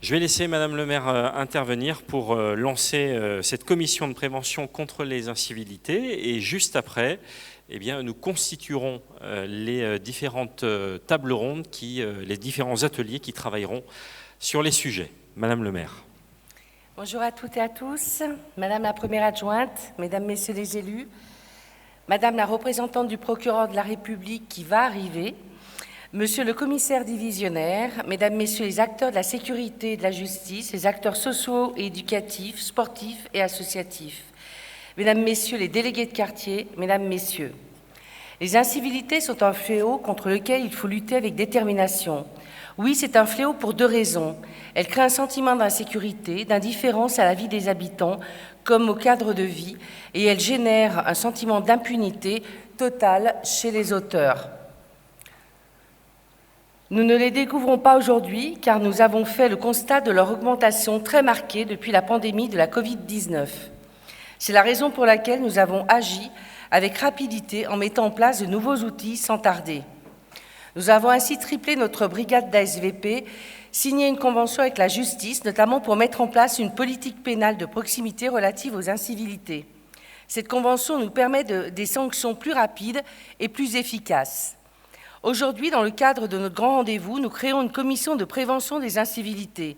Je vais laisser Madame le maire intervenir pour lancer cette commission de prévention contre les incivilités et juste après, eh bien, nous constituerons les différentes tables rondes, les différents ateliers qui travailleront sur les sujets. Madame le maire. Bonjour à toutes et à tous, Madame la première adjointe, Mesdames, Messieurs les élus, Madame la représentante du procureur de la République qui va arriver, Monsieur le commissaire divisionnaire, Mesdames, Messieurs les acteurs de la sécurité et de la justice, les acteurs sociaux et éducatifs, sportifs et associatifs, Mesdames, Messieurs les délégués de quartier, Mesdames, Messieurs. Les incivilités sont un fléau contre lequel il faut lutter avec détermination. Oui, c'est un fléau pour deux raisons. Elles créent un sentiment d'insécurité, d'indifférence à la vie des habitants comme au cadre de vie, et elles génèrent un sentiment d'impunité totale chez les auteurs. Nous ne les découvrons pas aujourd'hui car nous avons fait le constat de leur augmentation très marquée depuis la pandémie de la Covid-19. C'est la raison pour laquelle nous avons agi avec rapidité en mettant en place de nouveaux outils sans tarder. Nous avons ainsi triplé notre brigade d'ASVP, signé une convention avec la justice, notamment pour mettre en place une politique pénale de proximité relative aux incivilités. Cette convention nous permet des sanctions plus rapides et plus efficaces. Aujourd'hui, dans le cadre de notre grand rendez-vous, nous créons une commission de prévention des incivilités.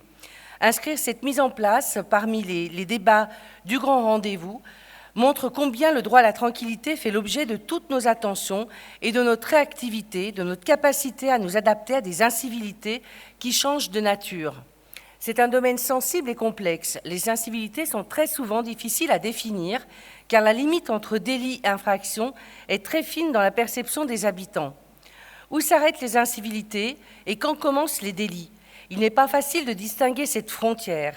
Inscrire cette mise en place parmi les débats du grand rendez-vous montre combien le droit à la tranquillité fait l'objet de toutes nos attentions et de notre réactivité, de notre capacité à nous adapter à des incivilités qui changent de nature. C'est un domaine sensible et complexe. Les incivilités sont très souvent difficiles à définir, car la limite entre délit et infraction est très fine dans la perception des habitants. Où s'arrêtent les incivilités et quand commencent les délits? Il n'est pas facile de distinguer cette frontière.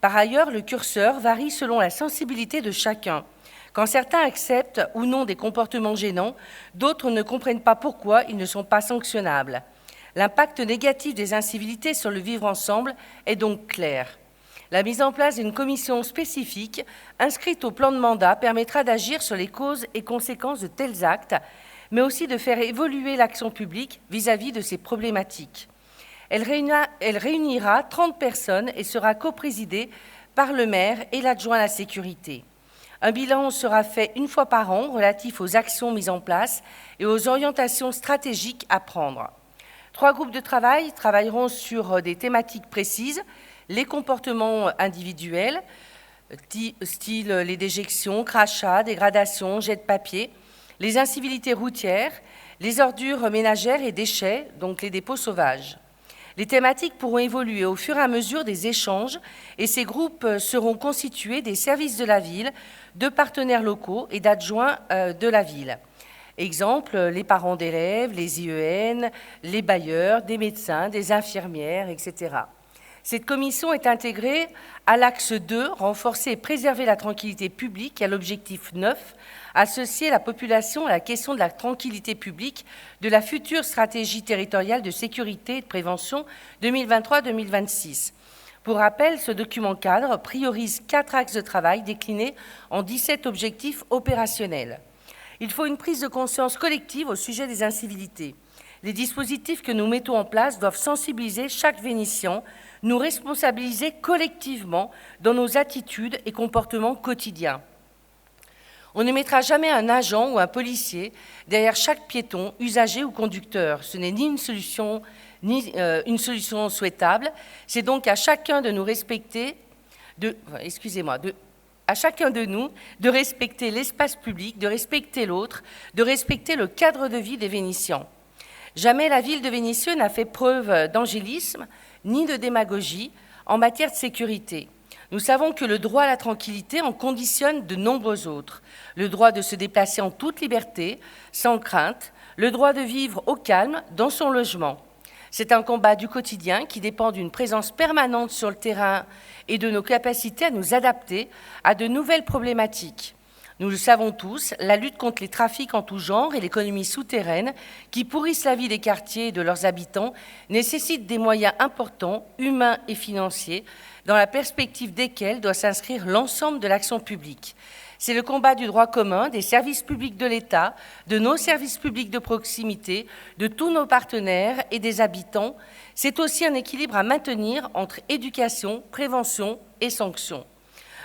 Par ailleurs, le curseur varie selon la sensibilité de chacun. Quand certains acceptent ou non des comportements gênants, d'autres ne comprennent pas pourquoi ils ne sont pas sanctionnables. L'impact négatif des incivilités sur le vivre ensemble est donc clair. La mise en place d'une commission spécifique inscrite au plan de mandat permettra d'agir sur les causes et conséquences de tels actes, mais aussi de faire évoluer l'action publique vis-à-vis de ces problématiques. Elle réunira 30 personnes et sera coprésidée par le maire et l'adjoint à la sécurité. Un bilan sera fait une fois par an relatif aux actions mises en place et aux orientations stratégiques à prendre. 3 groupes de travail travailleront sur des thématiques précises, les comportements individuels, style les déjections, crachats, dégradations, jets de papier, les incivilités routières, les ordures ménagères et déchets, donc les dépôts sauvages. Les thématiques pourront évoluer au fur et à mesure des échanges et ces groupes seront constitués des services de la ville, de partenaires locaux et d'adjoints de la ville. Exemple, les parents d'élèves, les IEN, les bailleurs, des médecins, des infirmières, etc. Cette commission est intégrée à l'axe 2, renforcer et préserver la tranquillité publique, et à l'objectif 9, associer la population à la question de la tranquillité publique de la future stratégie territoriale de sécurité et de prévention 2023-2026. Pour rappel, ce document cadre priorise 4 axes de travail déclinés en 17 objectifs opérationnels. Il faut une prise de conscience collective au sujet des incivilités. Les dispositifs que nous mettons en place doivent sensibiliser chaque Vénitien, nous responsabiliser collectivement dans nos attitudes et comportements quotidiens. On ne mettra jamais un agent ou un policier derrière chaque piéton, usager ou conducteur. Ce n'est ni une solution souhaitable. C'est donc à chacun de nous respecter, à chacun de nous de respecter l'espace public, de respecter l'autre, de respecter le cadre de vie des Vénitiens. Jamais la ville de Vénissieux n'a fait preuve d'angélisme ni de démagogie en matière de sécurité. Nous savons que le droit à la tranquillité en conditionne de nombreux autres. Le droit de se déplacer en toute liberté, sans crainte, le droit de vivre au calme dans son logement. C'est un combat du quotidien qui dépend d'une présence permanente sur le terrain et de nos capacités à nous adapter à de nouvelles problématiques. Nous le savons tous, la lutte contre les trafics en tout genre et l'économie souterraine qui pourrissent la vie des quartiers et de leurs habitants nécessite des moyens importants, humains et financiers, dans la perspective desquels doit s'inscrire l'ensemble de l'action publique. C'est le combat du droit commun, des services publics de l'État, de nos services publics de proximité, de tous nos partenaires et des habitants. C'est aussi un équilibre à maintenir entre éducation, prévention et sanctions.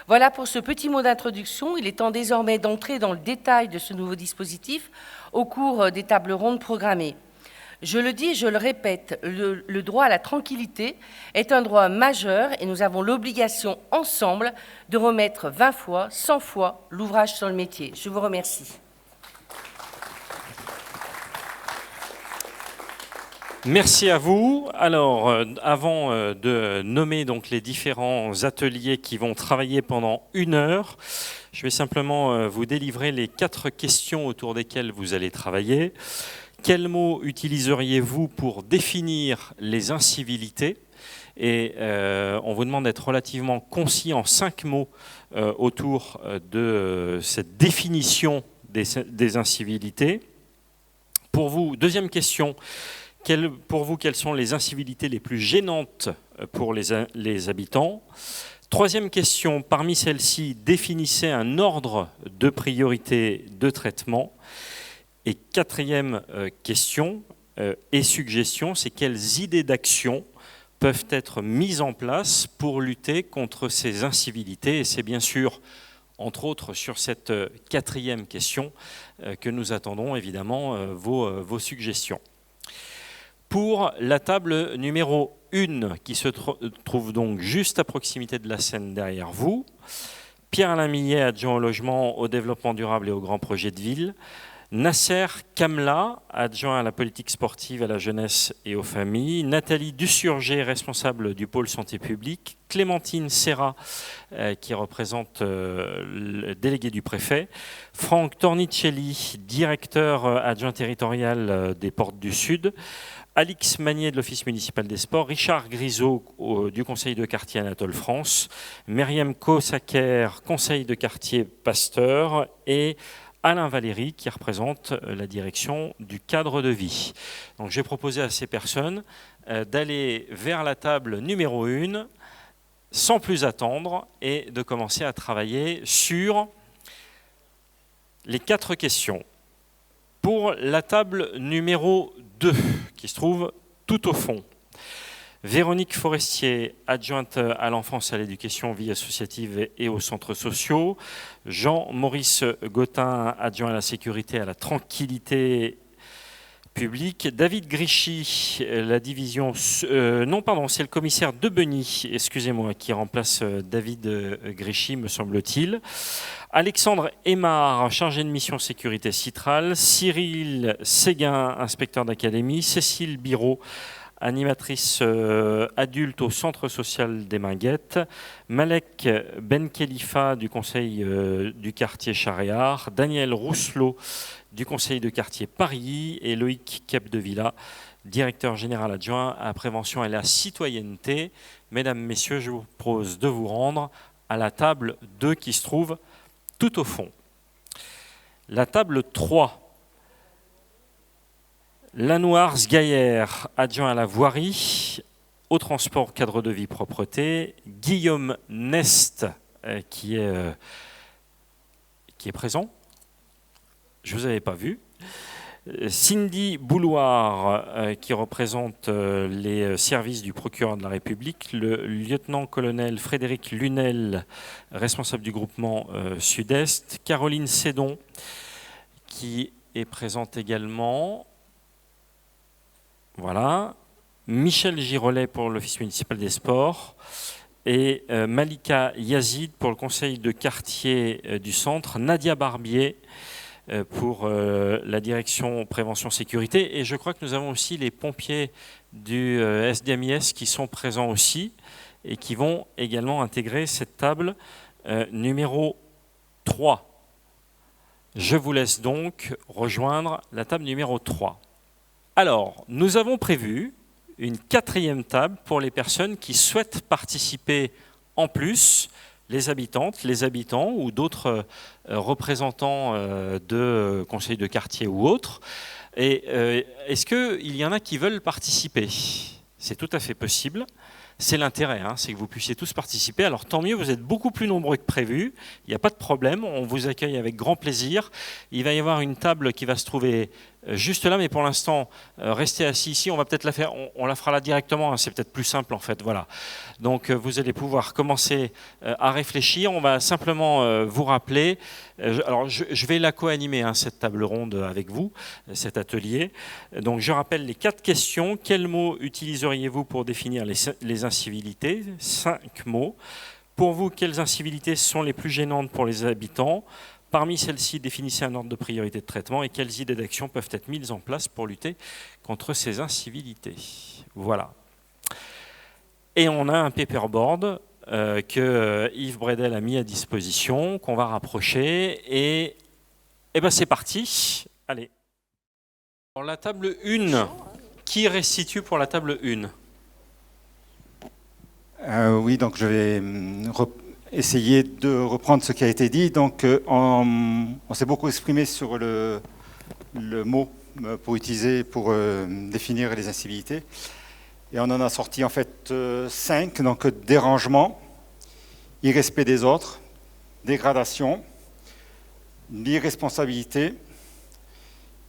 Voilà pour ce petit mot d'introduction. Il est temps désormais d'entrer dans le détail de ce nouveau dispositif au cours des tables rondes programmées. Je le dis et je le répète, le droit à la tranquillité est un droit majeur et nous avons l'obligation ensemble de remettre 20 fois, 100 fois l'ouvrage sur le métier. Je vous remercie. Merci à vous. Alors, avant de nommer donc les différents ateliers qui vont travailler pendant 1 heure, je vais simplement vous délivrer les 4 questions autour desquelles vous allez travailler. Quels mots utiliseriez-vous pour définir les incivilités ? Et on vous demande d'être relativement concis en 5 mots autour de cette définition des incivilités. Pour vous, deuxième question, pour vous, quelles sont les incivilités les plus gênantes pour les habitants ? Troisième question, parmi celles-ci, définissez un ordre de priorité de traitement. Et quatrième question et suggestion, c'est quelles idées d'action peuvent être mises en place pour lutter contre ces incivilités. Et c'est bien sûr, entre autres, sur cette 4e question que nous attendons évidemment vos suggestions. Pour la table numéro 1, qui se trouve donc juste à proximité de la scène derrière vous, Pierre-Alain Millet, adjoint au logement, au développement durable et aux grands projets de ville, Nasser Kamla, adjoint à la politique sportive, à la jeunesse et aux familles, Nathalie Dussurgé, responsable du pôle santé publique, Clémentine Serra, qui représente le délégué du préfet, Franck Tornicelli, directeur adjoint territorial des Portes du Sud, Alix Magnier de l'Office municipal des sports, Richard Grisot du conseil de quartier Anatole France, Myriam Kossaker, conseil de quartier Pasteur et Alain Valéry qui représente la direction du cadre de vie. Donc j'ai proposé à ces personnes d'aller vers la table numéro 1 sans plus attendre et de commencer à travailler sur les 4 questions. Pour la table numéro 2 qui se trouve tout au fond, Véronique Forestier, adjointe à l'enfance, à l'éducation, vie associative et aux centres sociaux. Jean-Maurice Gottin, adjoint à la sécurité, à la tranquillité publique. David Grichy, la division... c'est le commissaire Debeny, excusez-moi, qui remplace David Grichy, me semble-t-il. Alexandre Aymar, chargé de mission sécurité Citral. Cyril Séguin, inspecteur d'académie. Cécile Biraud, animatrice adulte au centre social des Minguettes, Malek Ben-Khelifa du conseil du quartier Charéard, Daniel Rousselot du conseil de quartier Paris et Loïc Capdevilla, directeur général adjoint à la prévention et la citoyenneté. Mesdames, Messieurs, je vous propose de vous rendre à la table 2 qui se trouve tout au fond. La table 3. Lanoir Sgaillère, adjoint à la voirie, au transport, cadre de vie, propreté. Guillaume Nest, qui est présent. Je ne vous avais pas vu. Cindy Bouloir, qui représente les services du procureur de la République. Le lieutenant-colonel Frédéric Lunel, responsable du groupement Sud-Est. Caroline Sédon, qui est présente également. Voilà, Michel Girolet pour l'Office municipal des sports et Malika Yazid pour le conseil de quartier du centre, Nadia Barbier pour la direction prévention sécurité et je crois que nous avons aussi les pompiers du SDMIS qui sont présents aussi et qui vont également intégrer cette table numéro 3. Je vous laisse donc rejoindre la table numéro 3. Alors, nous avons prévu une 4e table pour les personnes qui souhaitent participer en plus, les habitantes, les habitants ou d'autres représentants de conseils de quartier ou autres. Et est-ce qu'il y en a qui veulent participer ? C'est tout à fait possible. c'est l'intérêt, hein, c'est que vous puissiez tous participer. Alors tant mieux, vous êtes beaucoup plus nombreux que prévu, il n'y a pas de problème, on vous accueille avec grand plaisir. Il va y avoir une table qui va se trouver juste là, mais pour l'instant, restez assis ici, on va peut-être la faire, on la fera là directement, hein, c'est peut-être plus simple en fait, voilà. Donc vous allez pouvoir commencer à réfléchir, on va simplement vous rappeler, alors je vais la co-animer, hein, cette table ronde avec vous, cet atelier. Donc je rappelle les 4 questions. Quels mots utiliseriez-vous pour définir les incivilités? 5 mots. Pour vous, quelles incivilités sont les plus gênantes pour les habitants? Parmi celles-ci, définissez un ordre de priorité de traitement et quelles idées d'action peuvent être mises en place pour lutter contre ces incivilités. Voilà. Et on a un paperboard que Yves Bredel a mis à disposition, qu'on va rapprocher. Et ben c'est parti. Allez. Pour la table 1, qui restitue pour la table 1? Oui, donc je vais essayer de reprendre ce qui a été dit. Donc, on s'est beaucoup exprimé sur le mot pour utiliser pour définir les incivilités. Et on en a sorti en fait 5. Donc, dérangement, irrespect des autres, dégradation, l'irresponsabilité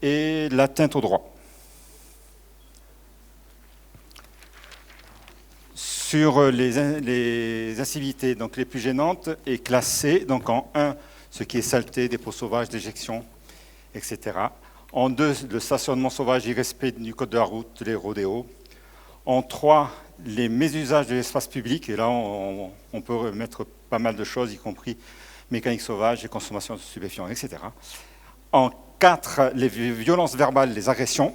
et l'atteinte au droit. Sur les incivilités donc les plus gênantes est classé donc en 1 ce qui est saleté, dépôt sauvage, déjection, etc. En 2 le stationnement sauvage, irrespect du code de la route, les rodéos. En 3 les mésusages de l'espace public, et là on peut mettre pas mal de choses, y compris mécanique sauvage et consommation de stupéfiants, etc. En 4 les violences verbales, les agressions.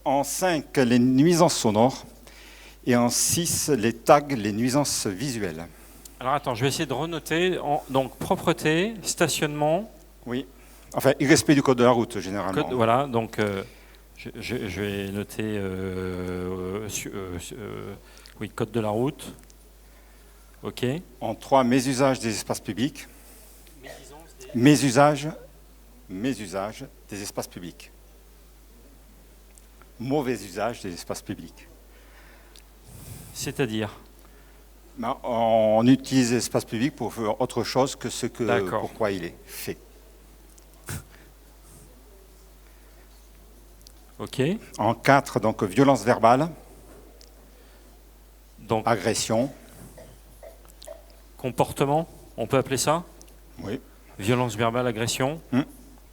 En 5 les nuisances sonores. Et en 6, les tags, les nuisances visuelles. Alors attends, je vais essayer de renoter. Donc propreté, stationnement. Oui, enfin, irrespect du code de la route, généralement. Voilà, donc je vais noter oui, code de la route. OK. En 3, mésusage des espaces publics. Mésusage des espaces publics. Mauvais usage des espaces publics. C'est-à-dire? On utilise l'espace public pour faire autre chose que ce que pourquoi il est fait. OK. En 4, donc violence verbale, donc, agression. Comportement, on peut appeler ça? Oui. Violence verbale, agression.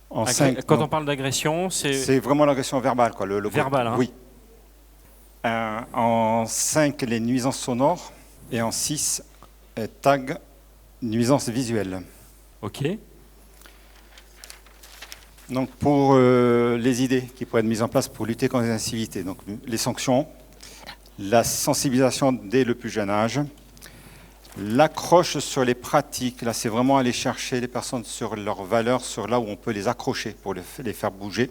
En 5, quand on parle d'agression, c'est vraiment l'agression verbale, quoi. Le verbal, hein? Oui. En 5, les nuisances sonores. Et en 6, tag, nuisances visuelles. OK. Donc, pour les idées qui pourraient être mises en place pour lutter contre les incivilités, donc les sanctions, la sensibilisation dès le plus jeune âge, l'accroche sur les pratiques, là c'est vraiment aller chercher les personnes sur leurs valeurs, sur là où on peut les accrocher pour les faire bouger,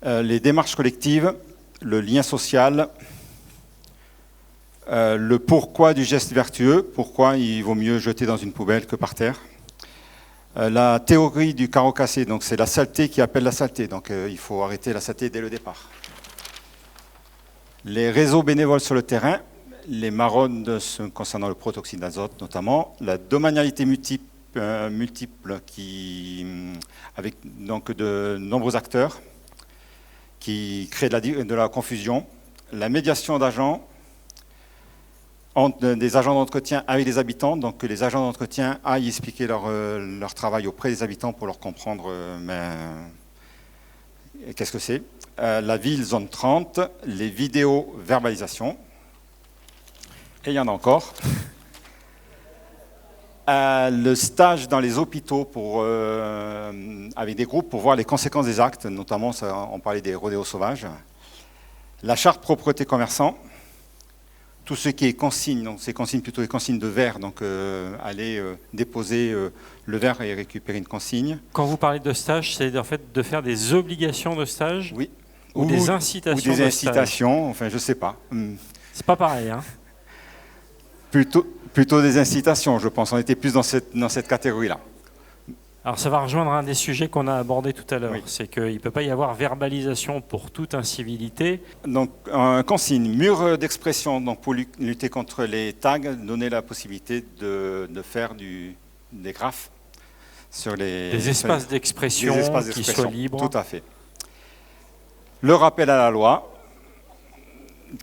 les démarches collectives, le lien social, le pourquoi du geste vertueux, pourquoi il vaut mieux jeter dans une poubelle que par terre. La théorie du carreau cassé, donc c'est la saleté qui appelle la saleté, donc il faut arrêter la saleté dès le départ. Les réseaux bénévoles sur le terrain, les maraudes concernant le protoxyde d'azote notamment, la domanialité multiple avec donc de nombreux acteurs qui créent de la confusion, la médiation d'agents, des agents d'entretien avec les habitants, donc que les agents d'entretien aillent expliquer leur travail auprès des habitants pour leur comprendre qu'est-ce que c'est. La ville zone 30, les vidéos verbalisation, et il y en a encore. Le stage dans les hôpitaux avec des groupes pour voir les conséquences des actes, notamment on parlait des rodéos sauvages. La charte propreté commerçant, tout ce qui est consigne, donc c'est plutôt les consignes de verre, donc aller déposer le verre et récupérer une consigne. Quand vous parlez de stage, c'est en fait de faire des obligations de stage? Oui. Ou des incitations de stage? Ou des incitations, enfin je ne sais pas. C'est pas pareil, hein? Plutôt des incitations, je pense. On était plus dans cette catégorie-là. Alors ça va rejoindre un des sujets qu'on a abordé tout à l'heure, Oui. c'est qu'il ne peut pas y avoir verbalisation pour toute incivilité. Donc, consigne, mur d'expression, donc pour lutter contre les tags, donner la possibilité de faire des graphes sur Des espaces d'expression qui soient libres. Tout à fait. Le rappel à la loi,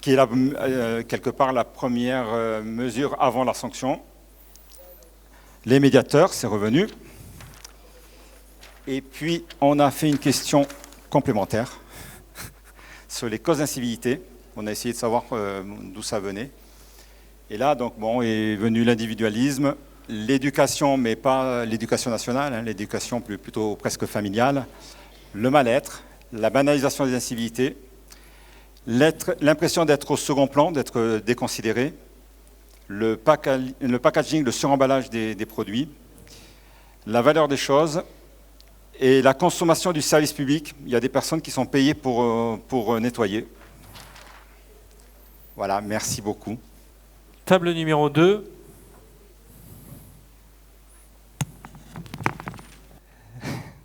qui est quelque part la première mesure avant la sanction. Les médiateurs, c'est revenu. Et puis, on a fait une question complémentaire sur les causes d'incivilité. On a essayé de savoir d'où ça venait. Et là, donc, bon, est venu l'individualisme, l'éducation, mais pas l'éducation nationale, hein, l'éducation plutôt presque familiale, le mal-être, la banalisation des incivilités, l'impression d'être au second plan, d'être déconsidéré, le packaging, le suremballage des produits, la valeur des choses et la consommation du service public. Il y a des personnes qui sont payées pour nettoyer. Voilà, merci beaucoup. Table numéro 2.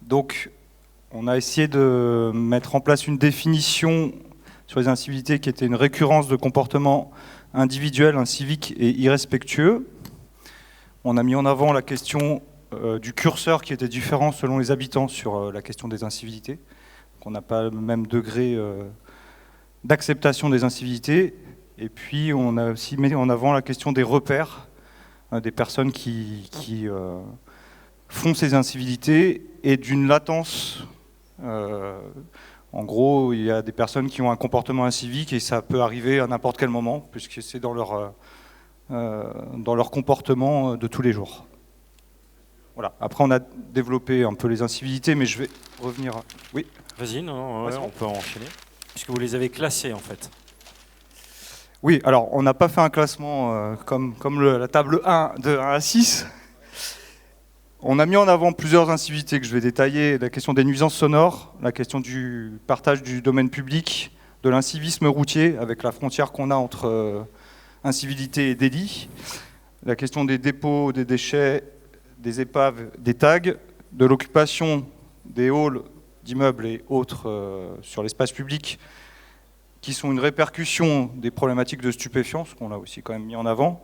Donc, on a essayé de mettre en place une définition sur les incivilités qui était une récurrence de comportements individuels, inciviques et irrespectueux. On a mis en avant la question du curseur qui était différent selon les habitants sur la question des incivilités. Donc, on n'a pas le même degré d'acceptation des incivilités. Et puis, on a aussi mis en avant la question des repères, des personnes qui font ces incivilités et d'une latence. En gros, il y a des personnes qui ont un comportement incivique et ça peut arriver à n'importe quel moment, puisque c'est dans leur comportement de tous les jours. Voilà. Après, on a développé un peu les incivilités, mais je vais revenir. Oui. Vas-y, non, ouais, on peut enchaîner. Puisque vous les avez classés, en fait. Oui, alors, on n'a pas fait un classement comme la table 1, de 1 à 6. On a mis en avant plusieurs incivilités que je vais détailler. La question des nuisances sonores, la question du partage du domaine public, de l'incivisme routier, avec la frontière qu'on a entre incivilité et délit, la question des dépôts, des déchets, des épaves, des tags, de l'occupation des halls d'immeubles et autres sur l'espace public, qui sont une répercussion des problématiques de stupéfiants, ce qu'on a aussi quand même mis en avant,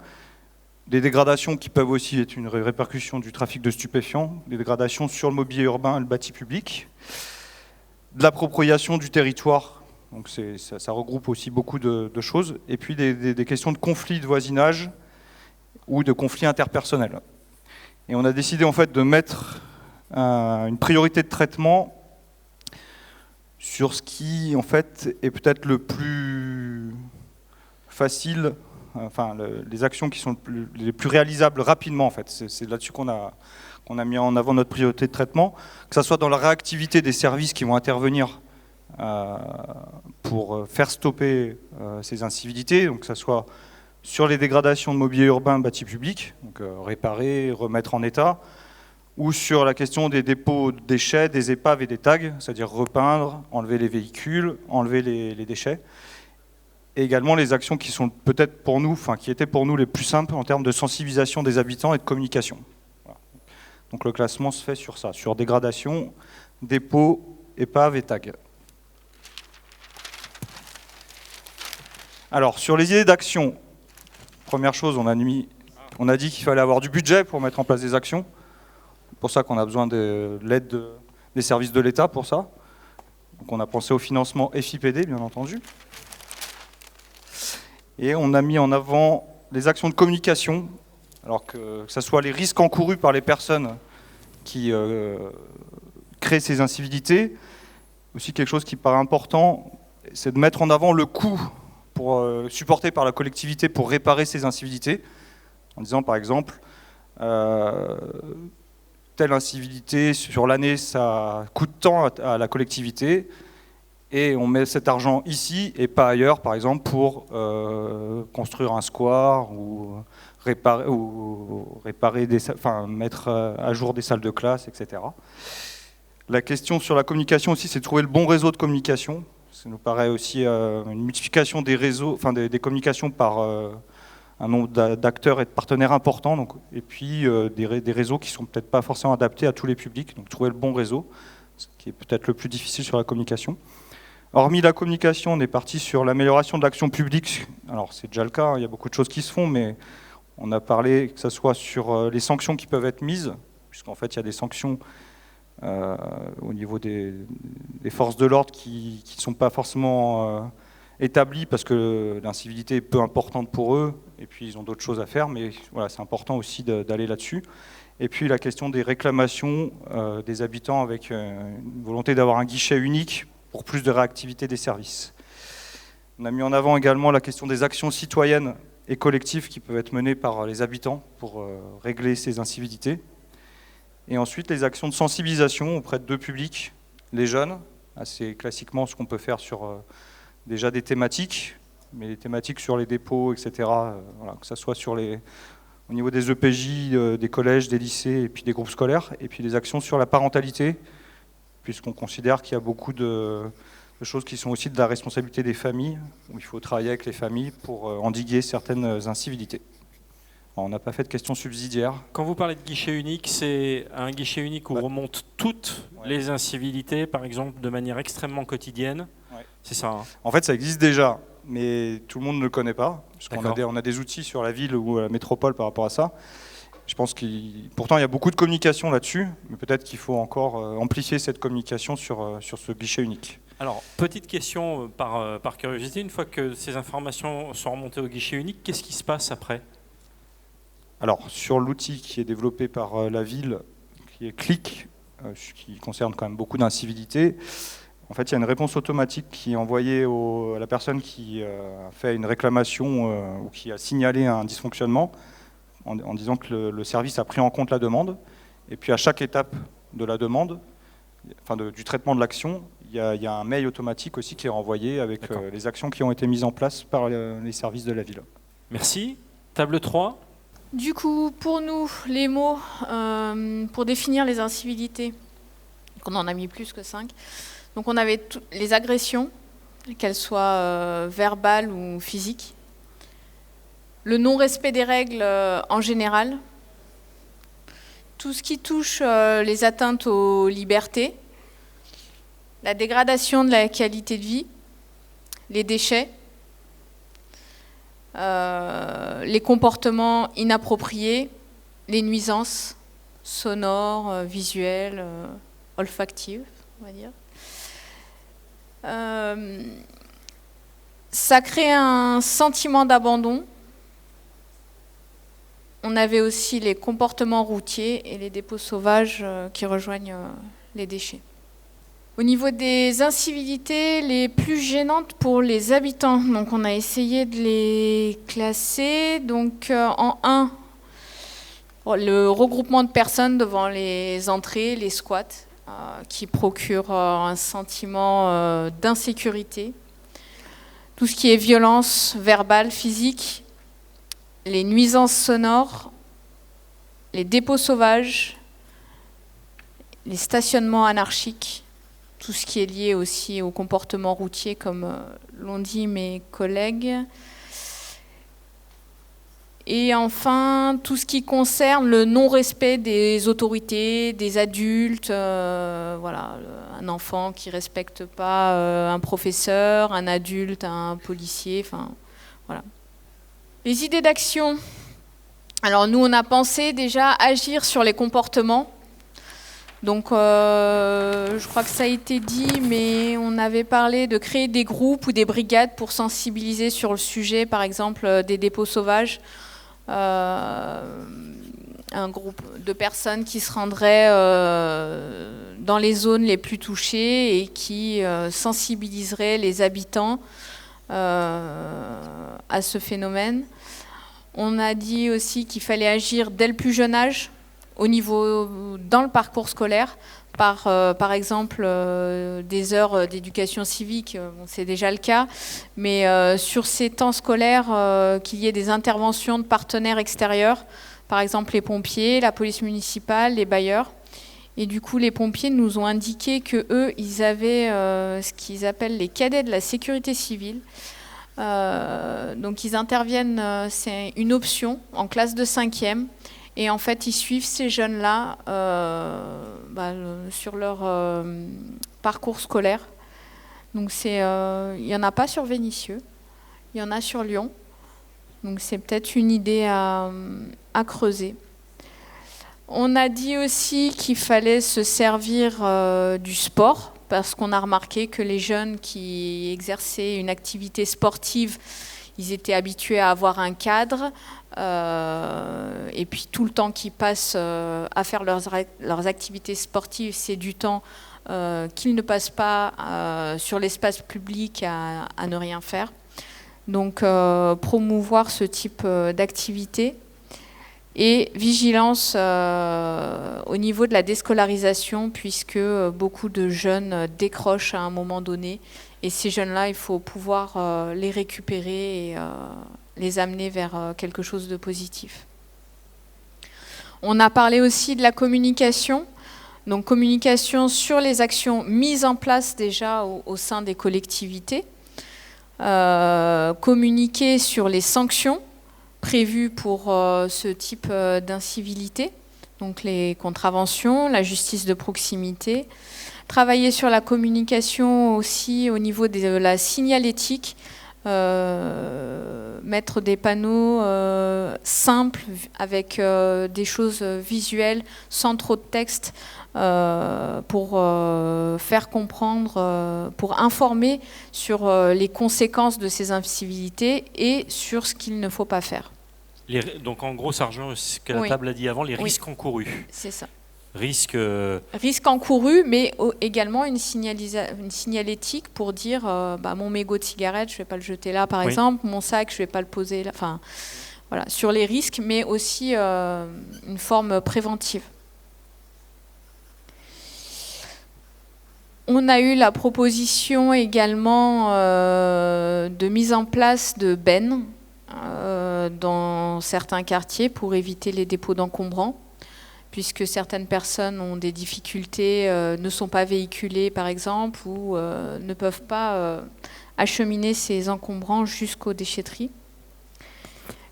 des dégradations qui peuvent aussi être une répercussion du trafic de stupéfiants, des dégradations sur le mobilier urbain et le bâti public, de l'appropriation du territoire, donc ça regroupe aussi beaucoup de choses, et puis des questions de conflits de voisinage ou de conflits interpersonnels. Et on a décidé en fait de mettre une priorité de traitement sur ce qui en fait est peut-être le plus facile, enfin les actions qui sont les plus réalisables rapidement en fait. C'est là-dessus qu'on a mis en avant notre priorité de traitement, que ce soit dans la réactivité des services qui vont intervenir pour faire stopper ces incivilités, donc que ce soit sur les dégradations de mobilier urbain, bâti public, donc réparer, remettre en état, ou sur la question des dépôts de déchets, des épaves et des tags, c'est-à-dire repeindre, enlever les véhicules, enlever les déchets. Et également les actions qui sont peut-être pour nous, enfin qui étaient pour nous les plus simples en termes de sensibilisation des habitants et de communication. Voilà. Donc le classement se fait sur ça, sur dégradation, dépôts, épaves et tags. Alors sur les idées d'action, première chose, on a dit qu'il fallait avoir du budget pour mettre en place des actions. C'est pour ça qu'on a besoin de l'aide des services de l'État pour ça. Donc on a pensé au financement FIPD, bien entendu. Et on a mis en avant les actions de communication, alors que ce soit les risques encourus par les personnes qui créent ces incivilités. Aussi quelque chose qui paraît important, c'est de mettre en avant le coût supporté par la collectivité pour réparer ces incivilités, en disant par exemple telle incivilité sur l'année ça coûte tant à la collectivité et on met cet argent ici et pas ailleurs, par exemple pour construire un square ou réparer mettre à jour des salles de classe, etc. La question sur la communication aussi, c'est de trouver le bon réseau de communication. Ça nous paraît aussi une multiplication des réseaux, enfin des communications par un nombre d'acteurs et de partenaires importants, donc, et puis des réseaux qui ne sont peut-être pas forcément adaptés à tous les publics, donc trouver le bon réseau, ce qui est peut-être le plus difficile sur la communication. Hormis la communication, on est parti sur l'amélioration de l'action publique. Alors c'est déjà le cas, il y a beaucoup de choses qui se font, mais on a parlé que ce soit sur les sanctions qui peuvent être mises, puisqu'en fait il y a des sanctions au niveau des forces de l'ordre qui ne sont pas forcément établies parce que l'incivilité est peu importante pour eux, et puis ils ont d'autres choses à faire, mais voilà, c'est important aussi d'aller là-dessus. Et puis la question des réclamations des habitants avec une volonté d'avoir un guichet unique pour plus de réactivité des services. On a mis en avant également la question des actions citoyennes et collectives qui peuvent être menées par les habitants pour régler ces incivilités. Et ensuite, les actions de sensibilisation auprès de deux publics, les jeunes, assez classiquement ce qu'on peut faire sur déjà des thématiques, mais les thématiques sur les dépôts, etc., voilà, que ce soit au niveau des EPJ, des collèges, des lycées et puis des groupes scolaires, et puis des actions sur la parentalité, puisqu'on considère qu'il y a beaucoup de choses qui sont aussi de la responsabilité des familles, où il faut travailler avec les familles pour endiguer certaines incivilités. Alors, on n'a pas fait de questions subsidiaires. Quand vous parlez de guichet unique, c'est un guichet unique où remontent toutes les incivilités, par exemple, de manière extrêmement quotidienne. Ouais. C'est ça, hein. En fait, ça existe déjà, mais tout le monde ne le connaît pas, puisqu'on a des outils sur la ville ou la métropole par rapport à ça. Je pense pourtant, il y a beaucoup de communication là-dessus, mais peut-être qu'il faut encore amplifier cette communication sur ce guichet unique. Alors, petite question par curiosité, une fois que ces informations sont remontées au guichet unique, qu'est-ce qui se passe après ? Alors, sur l'outil qui est développé par la ville, qui est Click, qui concerne quand même beaucoup d'incivilités, en fait, il y a une réponse automatique qui est envoyée à la personne qui a fait une réclamation ou qui a signalé un dysfonctionnement, en disant que le service a pris en compte la demande. Et puis à chaque étape de la demande, enfin du traitement de l'action, il y a un mail automatique aussi qui est renvoyé avec les actions qui ont été mises en place par les services de la ville. Merci. Table 3. Du coup, pour nous, les mots pour définir les incivilités, on en a mis plus que 5. Donc on avait les agressions, qu'elles soient verbales ou physiques. Le non-respect des règles en général, tout ce qui touche les atteintes aux libertés, la dégradation de la qualité de vie, les déchets, les comportements inappropriés, les nuisances sonores, visuelles, olfactives, on va dire. Ça crée un sentiment d'abandon. On avait aussi les comportements routiers et les dépôts sauvages qui rejoignent les déchets. Au niveau des incivilités les plus gênantes pour les habitants, donc on a essayé de les classer. Donc en 1, le regroupement de personnes devant les entrées, les squats, qui procurent un sentiment d'insécurité. Tout ce qui est violence verbale, physique, les nuisances sonores, les dépôts sauvages, les stationnements anarchiques, tout ce qui est lié aussi au comportement routier, comme l'ont dit mes collègues. Et enfin, tout ce qui concerne le non-respect des autorités, des adultes, voilà, un enfant qui ne respecte pas un professeur, un adulte, un policier, enfin, voilà. Les idées d'action. Alors nous, on a pensé déjà agir sur les comportements. Donc je crois que ça a été dit, mais on avait parlé de créer des groupes ou des brigades pour sensibiliser sur le sujet, par exemple des dépôts sauvages. Un groupe de personnes qui se rendraient dans les zones les plus touchées et qui sensibiliseraient les habitants à ce phénomène. On a dit aussi qu'il fallait agir dès le plus jeune âge, dans le parcours scolaire, par exemple des heures d'éducation civique, bon, c'est déjà le cas, mais sur ces temps scolaires, qu'il y ait des interventions de partenaires extérieurs, par exemple les pompiers, la police municipale, les bailleurs. Et du coup, les pompiers nous ont indiqué qu'eux, ils avaient ce qu'ils appellent les cadets de la sécurité civile, Donc ils interviennent, c'est une option en classe de 5e. Et en fait, ils suivent ces jeunes-là sur leur parcours scolaire. Donc il n'y en a pas sur Vénissieux, il y en a sur Lyon. Donc c'est peut-être une idée à creuser. On a dit aussi qu'il fallait se servir du sport, parce qu'on a remarqué que les jeunes qui exerçaient une activité sportive, ils étaient habitués à avoir un cadre, et puis tout le temps qu'ils passent à faire leurs activités sportives, c'est du temps qu'ils ne passent pas sur l'espace public à ne rien faire. Donc promouvoir ce type d'activité. Et vigilance au niveau de la déscolarisation, puisque beaucoup de jeunes décrochent à un moment donné. Et ces jeunes-là, il faut pouvoir les récupérer et les amener vers quelque chose de positif. On a parlé aussi de la communication. Donc communication sur les actions mises en place déjà au sein des collectivités. Communiquer sur les sanctions prévues pour ce type d'incivilité, donc les contraventions, la justice de proximité. Travailler sur la communication aussi au niveau de la signalétique, mettre des panneaux simples avec des choses visuelles sans trop de texte pour faire comprendre, pour informer sur les conséquences de ces incivilités et sur ce qu'il ne faut pas faire. Donc en gros, ça rejoint ce que la table a dit avant, les risques encourus. C'est ça. Risques encourus, mais également une signalétique pour dire mon mégot de cigarette, je ne vais pas le jeter là par exemple, mon sac, je ne vais pas le poser là. Enfin, voilà, sur les risques, mais aussi une forme préventive. On a eu la proposition également de mise en place de bennes dans certains quartiers pour éviter les dépôts d'encombrants, puisque certaines personnes ont des difficultés, ne sont pas véhiculées par exemple, ou ne peuvent pas acheminer ces encombrants jusqu'aux déchetteries.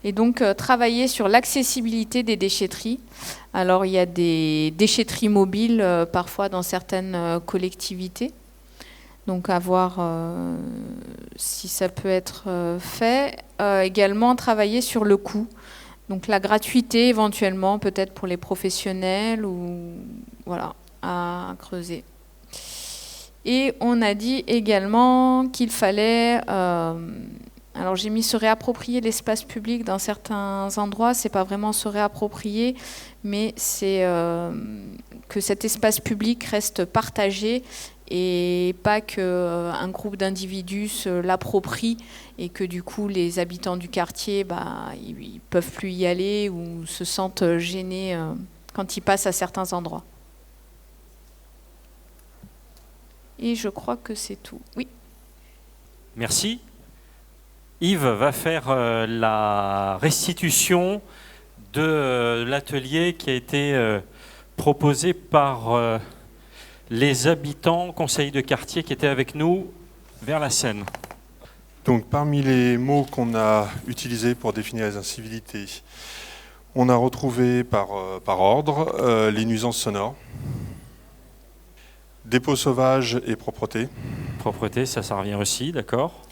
Et donc travailler sur l'accessibilité des déchetteries. Alors il y a des déchetteries mobiles parfois dans certaines collectivités. Donc à voir si ça peut être fait. Également travailler sur le coût. Donc la gratuité éventuellement peut-être pour les professionnels ou voilà, à creuser. Et on a dit également qu'il fallait... alors j'ai mis se réapproprier l'espace public dans certains endroits, c'est pas vraiment se réapproprier, mais c'est que cet espace public reste partagé et pas qu'un groupe d'individus se l'approprie et que du coup les habitants du quartier ils peuvent plus y aller ou se sentent gênés quand ils passent à certains endroits. Et je crois que c'est tout. Oui. Merci. Yves va faire la restitution de l'atelier qui a été proposé par les habitants, conseils de quartier qui étaient avec nous vers la Seine. Donc parmi les mots qu'on a utilisés pour définir les incivilités, on a retrouvé par ordre les nuisances sonores, dépôts sauvages et propreté. Propreté, ça revient aussi, d'accord.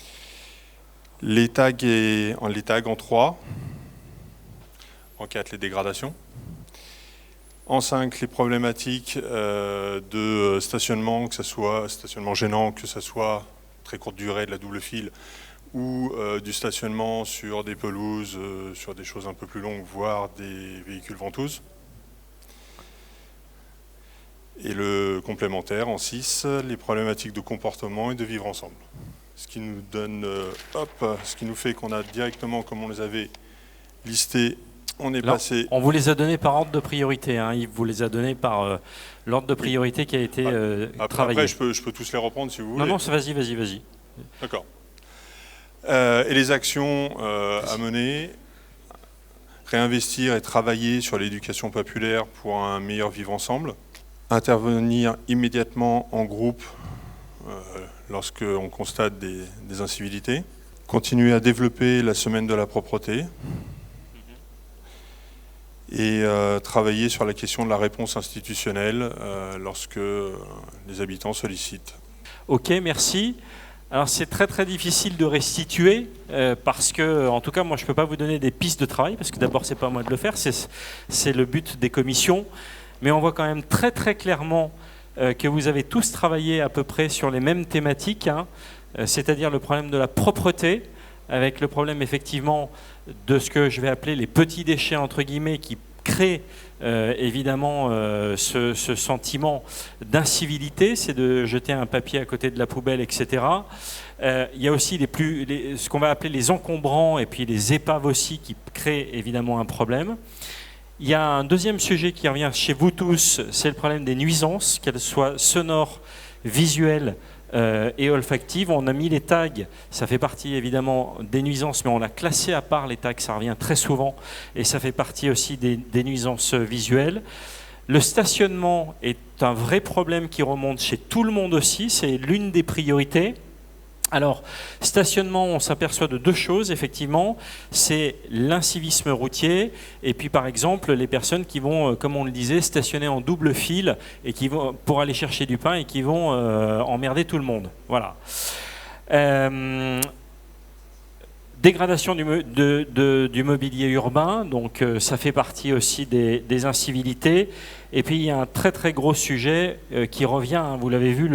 Les tags en 3, en 4 les dégradations, en 5 les problématiques de stationnement, que ce soit stationnement gênant, que ce soit très courte durée de la double file, ou du stationnement sur des pelouses, sur des choses un peu plus longues, voire des véhicules ventouses. Et le complémentaire en 6, les problématiques de comportement et de vivre ensemble. Ce qui nous donne, ce qui nous fait qu'on a directement, comme on les avait listés, on est passé... On vous les a donnés par ordre de priorité, hein. Yves vous les a donnés par l'ordre de priorité qui a été travaillé. Après, je peux tous les reprendre si vous voulez. Non, vas-y. D'accord. Et les actions à mener, réinvestir et travailler sur l'éducation populaire pour un meilleur vivre ensemble, intervenir immédiatement en groupe lorsqu'on constate des incivilités, Continuer à développer la semaine de la propreté. Et travailler sur la question de la réponse institutionnelle lorsque les habitants sollicitent. Ok, merci. Alors c'est très très difficile de restituer parce que, en tout cas, moi je ne peux pas vous donner des pistes de travail parce que d'abord c'est pas à moi de le faire, c'est le but des commissions. Mais on voit quand même très très clairement que vous avez tous travaillé à peu près sur les mêmes thématiques, hein, c'est-à-dire le problème de la propreté, avec le problème effectivement de ce que je vais appeler les petits déchets entre guillemets qui créent évidemment ce sentiment d'incivilité, c'est de jeter un papier à côté de la poubelle, etc. Il y a aussi ce qu'on va appeler les encombrants et puis les épaves aussi qui créent évidemment un problème. Il y a un deuxième sujet qui revient chez vous tous, c'est le problème des nuisances, qu'elles soient sonores, visuelles et olfactives. On a mis les tags, ça fait partie évidemment des nuisances, mais on a classé à part les tags, ça revient très souvent, et ça fait partie aussi des nuisances visuelles. Le stationnement est un vrai problème qui remonte chez tout le monde aussi, c'est l'une des priorités. Alors, stationnement, on s'aperçoit de deux choses, effectivement, c'est l'incivisme routier et puis par exemple les personnes qui vont, comme on le disait, stationner en double file et qui vont, pour aller chercher du pain et qui vont emmerder tout le monde. Voilà. Dégradation du mobilier urbain, donc ça fait partie aussi des incivilités. Et puis il y a un très très gros sujet qui revient, hein, vous l'avez vu,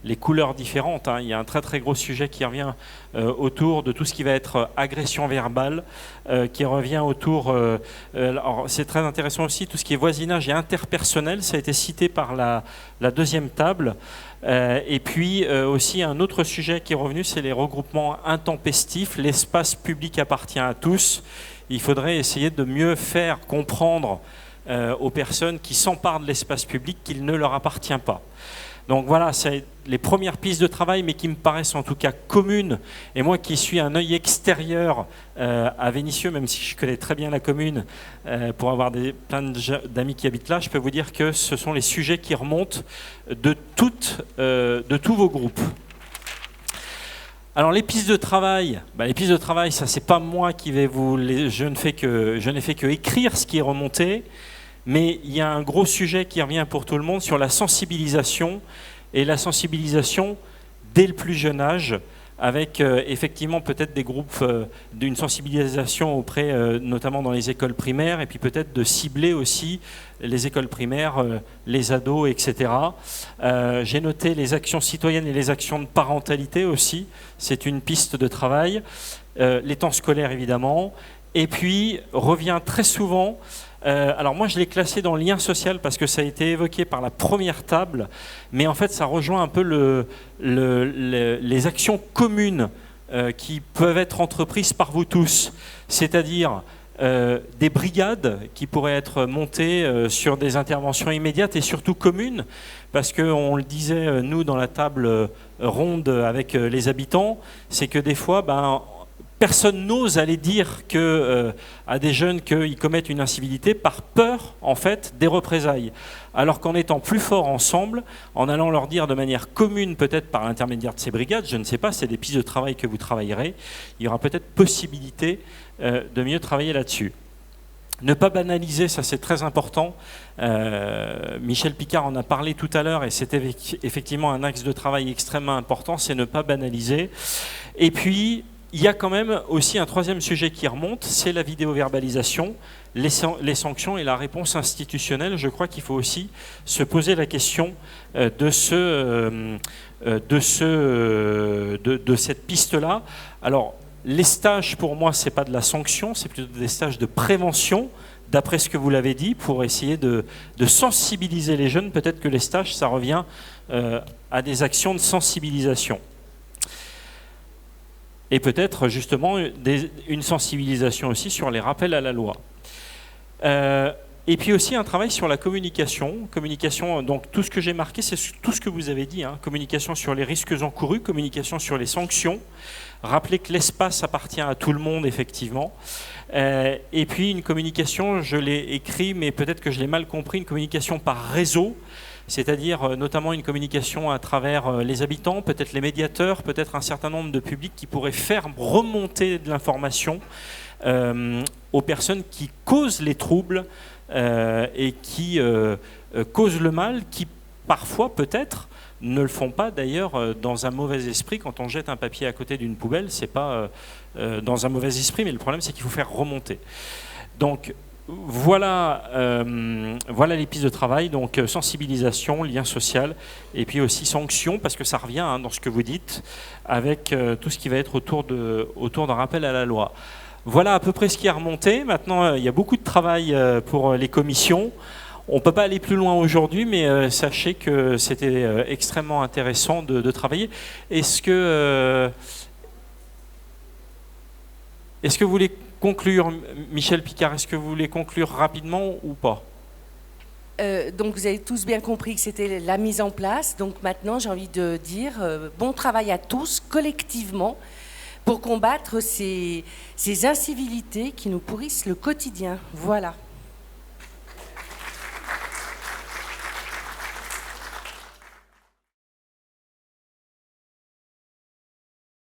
les couleurs différentes, hein, il y a un très très gros sujet qui revient autour de tout ce qui va être agression verbale, qui revient autour, alors c'est très intéressant aussi, tout ce qui est voisinage et interpersonnel, ça a été cité par la deuxième table. Et puis aussi un autre sujet qui est revenu, c'est les regroupements intempestifs. L'espace public appartient à tous. Il faudrait essayer de mieux faire comprendre aux personnes qui s'emparent de l'espace public qu'il ne leur appartient pas. Donc voilà, c'est les premières pistes de travail, mais qui me paraissent en tout cas communes. Et moi qui suis un œil extérieur à Vénissieux, même si je connais très bien la commune, pour avoir plein d'amis qui habitent là, je peux vous dire que ce sont les sujets qui remontent de tous vos groupes. Alors les pistes de travail, ça c'est pas moi qui vais je n'ai fait que écrire ce qui est remonté. Mais il y a un gros sujet qui revient pour tout le monde sur la sensibilisation, et la sensibilisation dès le plus jeune âge, avec effectivement peut-être des groupes d'une sensibilisation auprès, notamment dans les écoles primaires, et puis peut-être de cibler aussi les écoles primaires, les ados, etc. J'ai noté les actions citoyennes et les actions de parentalité aussi, c'est une piste de travail, les temps scolaires évidemment, et puis revient très souvent. Alors moi je l'ai classé dans le lien social parce que ça a été évoqué par la première table, mais en fait ça rejoint un peu les actions communes qui peuvent être entreprises par vous tous, c'est-à-dire des brigades qui pourraient être montées sur des interventions immédiates et surtout communes, parce qu'on le disait nous dans la table ronde avec les habitants, c'est que des fois personne n'ose aller dire à des jeunes qu'ils commettent une incivilité par peur, en fait, des représailles. Alors qu'en étant plus forts ensemble, en allant leur dire de manière commune, peut-être par l'intermédiaire de ces brigades, je ne sais pas, c'est des pistes de travail que vous travaillerez, il y aura peut-être possibilité de mieux travailler là-dessus. Ne pas banaliser, ça c'est très important. Michel Picard en a parlé tout à l'heure et c'était effectivement un axe de travail extrêmement important, c'est ne pas banaliser. Et puis, il y a quand même aussi un troisième sujet qui remonte, c'est la vidéoverbalisation, les sanctions et la réponse institutionnelle. Je crois qu'il faut aussi se poser la question de cette piste-là. Alors, les stages, pour moi, ce n'est pas de la sanction, c'est plutôt des stages de prévention, d'après ce que vous l'avez dit, pour essayer de sensibiliser les jeunes. Peut-être que les stages, ça revient à des actions de sensibilisation. Et peut-être justement une sensibilisation aussi sur les rappels à la loi. Et puis aussi un travail sur la communication. Communication, donc tout ce que j'ai marqué, c'est tout ce que vous avez dit. Hein. Communication sur les risques encourus, communication sur les sanctions. Rappeler que l'espace appartient à tout le monde, effectivement. Et puis une communication, je l'ai écrit, mais peut-être que je l'ai mal compris, une communication par réseau. c'est-à-dire notamment une communication à travers les habitants, peut-être les médiateurs, peut-être un certain nombre de publics qui pourraient faire remonter de l'information aux personnes qui causent les troubles et qui causent le mal, qui parfois peut-être ne le font pas d'ailleurs dans un mauvais esprit. Quand on jette un papier à côté d'une poubelle, c'est pas dans un mauvais esprit, mais le problème c'est qu'il faut faire remonter. Donc voilà, voilà les pistes de travail, donc sensibilisation, lien social, et puis aussi sanction, parce que ça revient dans ce que vous dites, avec tout ce qui va être autour d'un rappel à la loi. Voilà à peu près ce qui a remonté. Maintenant, il y a beaucoup de travail pour les commissions. On ne peut pas aller plus loin aujourd'hui, mais sachez que c'était extrêmement intéressant de travailler. Est-ce que vous voulez conclure, Michel Picard, est-ce que vous voulez conclure rapidement ou pas ? Donc vous avez tous bien compris que c'était la mise en place. Donc maintenant, j'ai envie de dire bon travail à tous, collectivement, pour combattre ces incivilités qui nous pourrissent le quotidien. Voilà.